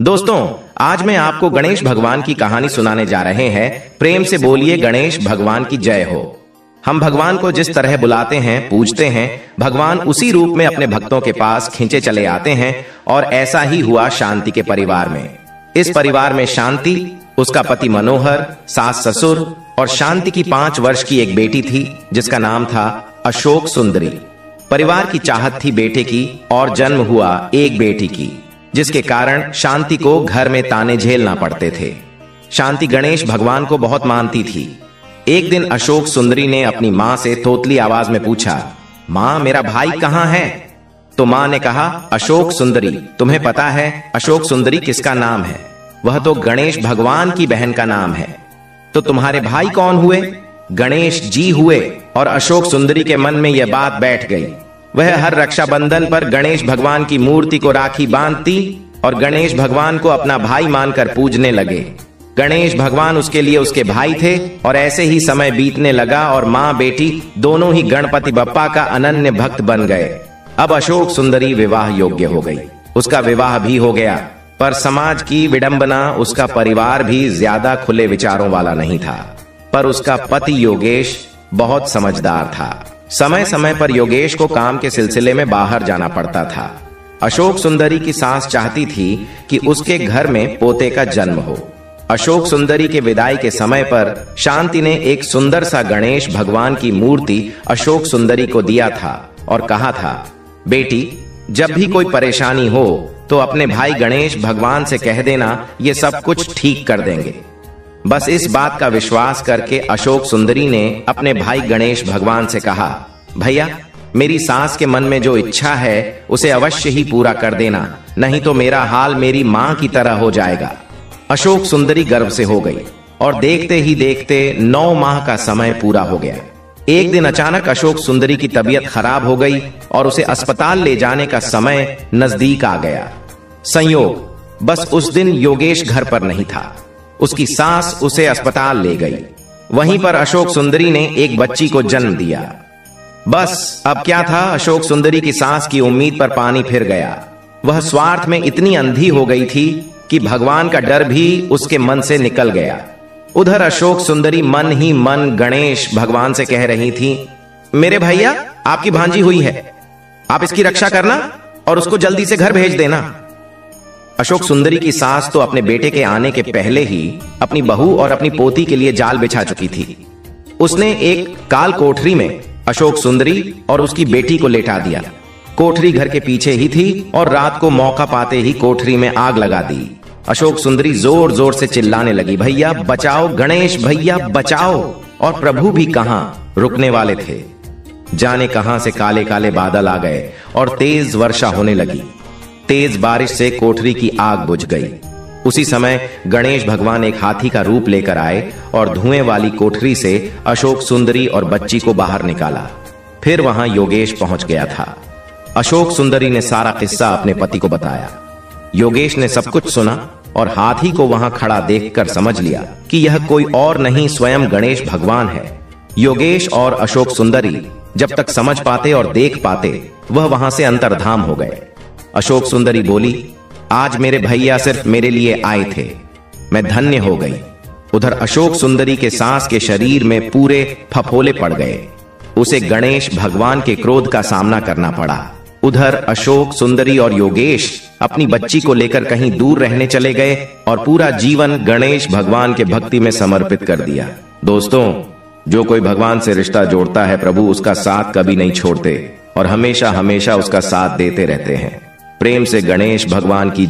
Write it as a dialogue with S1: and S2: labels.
S1: दोस्तों, आज मैं आपको गणेश भगवान की कहानी सुनाने जा रहे हैं। प्रेम से बोलिए गणेश भगवान की जय हो। हम भगवान को जिस तरह बुलाते हैं, पूजते हैं, भगवान उसी रूप में अपने भक्तों के पास खींचे चले आते हैं। और ऐसा ही हुआ शांति के परिवार में। इस परिवार में शांति, उसका पति मनोहर, सास ससुर और शांति की 5 वर्ष की एक बेटी थी जिसका नाम था अशोक सुंदरी। परिवार की चाहत थी बेटे की और जन्म हुआ एक बेटी की, जिसके कारण शांति को घर में ताने झेलना पड़ते थे। शांति गणेश भगवान को बहुत मानती थी। एक दिन अशोक सुंदरी ने अपनी माँ से तोतली आवाज में पूछा, माँ मेरा भाई कहाँ है? तो माँ ने कहा, अशोक सुंदरी, तुम्हें पता है अशोक सुंदरी किसका नाम है? वह तो गणेश भगवान की बहन का नाम है। तो तुम्हारे भाई कौन हुए? गणेश जी हुए। और अशोक सुंदरी के मन में यह बात बैठ गई। वह हर रक्षाबंधन पर गणेश भगवान की मूर्ति को राखी बांधती और गणेश भगवान को अपना भाई मानकर पूजने लगे। गणेश भगवान उसके लिए उसके भाई थे। और ऐसे ही समय बीतने लगा और माँ बेटी दोनों ही गणपति बप्पा का अनन्य भक्त बन गए। अब अशोक सुंदरी विवाह योग्य हो गई। उसका विवाह भी हो गया, पर समाज की विडंबना, उसका परिवार भी ज्यादा खुले विचारों वाला नहीं था। पर उसका पति योगेश बहुत समझदार था। समय समय पर योगेश को काम के सिलसिले में बाहर जाना पड़ता था। अशोक सुंदरी की सास चाहती थी कि उसके घर में पोते का जन्म हो। अशोक सुंदरी के विदाई के समय पर शांति ने एक सुंदर सा गणेश भगवान की मूर्ति अशोक सुंदरी को दिया था और कहा था, बेटी जब भी कोई परेशानी हो तो अपने भाई गणेश भगवान से कह देना, ये सब कुछ ठीक कर देंगे। बस इस बात का विश्वास करके अशोक सुंदरी ने अपने भाई गणेश भगवान से कहा, भैया मेरी सास के मन में जो इच्छा है उसे अवश्य ही पूरा कर देना, नहीं तो मेरा हाल मेरी माँ की तरह हो जाएगा। अशोक सुंदरी गर्व से हो गई और देखते ही देखते 9 माह का समय पूरा हो गया। एक दिन अचानक अशोक सुंदरी की तबीयत खराब हो गई और उसे अस्पताल ले जाने का समय नजदीक आ गया। संयोग, बस उस दिन योगेश घर पर नहीं था। उसकी सास उसे अस्पताल ले गई। वहीं पर अशोक सुंदरी ने एक बच्ची को जन्म दिया। बस अब क्या था, अशोक सुंदरी की सास की उम्मीद पर पानी फिर गया। वह स्वार्थ में इतनी अंधी हो गई थी कि भगवान का डर भी उसके मन से निकल गया। उधर अशोक सुंदरी मन ही मन गणेश भगवान से कह रही थी, मेरे भैया आपकी भांजी हुई है, आप इसकी रक्षा करना और उसको जल्दी से घर भेज देना। अशोक सुंदरी की सास तो अपने बेटे के आने के पहले ही अपनी बहू और अपनी पोती के लिए जाल बिछा चुकी थी। उसने एक काल कोठरी में अशोक सुंदरी और उसकी बेटी को लेटा दिया। कोठरी घर के पीछे ही थी और रात को मौका पाते ही कोठरी में आग लगा दी। अशोक सुंदरी जोर जोर से चिल्लाने लगी, भैया बचाओ, गणेश भैया बचाओ। और प्रभु भी कहां रुकने वाले थे। जाने कहां से काले काले बादल आ गए और तेज वर्षा होने लगी। तेज बारिश से कोठरी की आग बुझ गई। उसी समय गणेश भगवान एक हाथी का रूप लेकर आए और धुएं वाली कोठरी से अशोक सुंदरी और बच्ची को बाहर निकाला। फिर वहां योगेश पहुंच गया था। अशोक सुंदरी ने सारा किस्सा अपने पति को बताया। योगेश ने सब कुछ सुना और हाथी को वहां खड़ा देखकर समझ लिया कि यह कोई और नहीं, स्वयं गणेश भगवान है। योगेश और अशोक सुंदरी जब तक समझ पाते और देख पाते, वह वहां से अंतर्धाम हो गए। अशोक सुंदरी बोली, आज मेरे भैया सिर्फ मेरे लिए आए थे, मैं धन्य हो गई। उधर अशोक सुंदरी के सास के शरीर में पूरे फफोले पड़ गए। उसे गणेश भगवान के क्रोध का सामना करना पड़ा। उधर अशोक सुंदरी और योगेश अपनी बच्ची को लेकर कहीं दूर रहने चले गए और पूरा जीवन गणेश भगवान के भक्ति में समर्पित कर दिया। दोस्तों, जो कोई भगवान से रिश्ता जोड़ता है, प्रभु उसका साथ कभी नहीं छोड़ते और हमेशा हमेशा उसका साथ देते रहते हैं। प्रेम से गणेश भगवान की